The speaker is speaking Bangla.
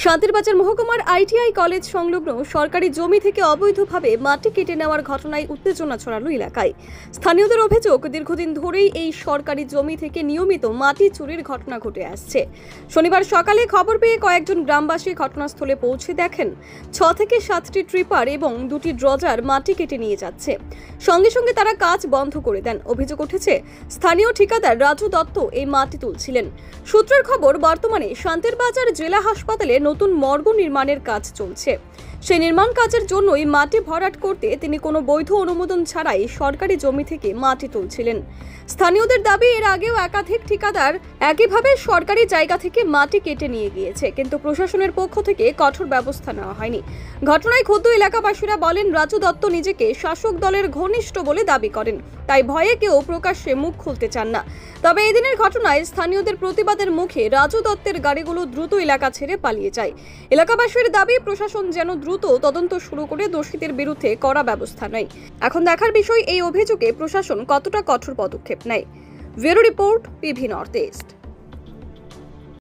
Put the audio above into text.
শান্তিরবাজার মহকুমার আইটিআই কলেজ সংলগ্ন সরকারি জমি থেকে অবৈধভাবে মাটি কেটে নেওয়ার ঘটনায় উত্তেজনা ছড়ালো এলাকায়। স্থানীয়দের অভিযোগ, দীর্ঘদিন ধরেই এই সরকারি জমি থেকে নিয়মিত মাটি চুরির ঘটনা ঘটে আসছে। শনিবার সকালে খবর পেয়ে কয়েকজন গ্রামবাসী ঘটনাস্থলে পৌঁছে দেখেন 6 থেকে 7টি ট্রিপার এবং 2টি ড্রজার মাটি কেটে নিয়ে যাচ্ছে। সঙ্গে সঙ্গে তারা কাজ বন্ধ করে দেন। অভিযোগ উঠেছে, স্থানীয় ঠিকাদার রাজু দত্ত এই মাটি তুলছিলেন। সূত্রের খবর, বর্তমানে শান্তিরবাজার জেলা হাসপাতালে নতুন মর্গ নির্মাণের কাজ চলছে। সেই নির্মাণ কাজের জন্যই মাটি ভরাট করতে তিনি কোনো বৈধ অনুমোদন ছাড়াই সরকারি জমি থেকে মাটি তুলছিলেন। স্থানীয়দের দাবি, এর আগেও একাধিক ঠিকাদার একইভাবে সরকারি জায়গা থেকে মাটি কেটে নিয়ে গিয়েছে, কিন্তু প্রশাসনের পক্ষ থেকে কঠোর ব্যবস্থা নেওয়া হয়নি। ঘটনায় ক্ষুব্ধ এলাকাবাসীরা বলেন, রাজু দত্ত নিজেকে শাসক দলের ঘনিষ্ঠ বলে দাবি করেন, তাই ভয়ে কেউ প্রকাশ্যে মুখ খুলতে চান না। তবে এদিনের ঘটনায় স্থানীয়দের প্রতিবাদের মুখে রাজু দত্তের গাড়িগুলো দ্রুত এলাকা ছেড়ে পালিয়ে যায়। এলাকাবাসীর দাবি, প্রশাসন যেন দ্রুত তদন্ত শুরু করে দোষীদের বিরুদ্ধে কড়া ব্যবস্থা নেয়। এখন দেখার বিষয়, এই অভিযোগে প্রশাসন কতটা কঠোর পদক্ষেপ নেয়। Bureau report, PV north east.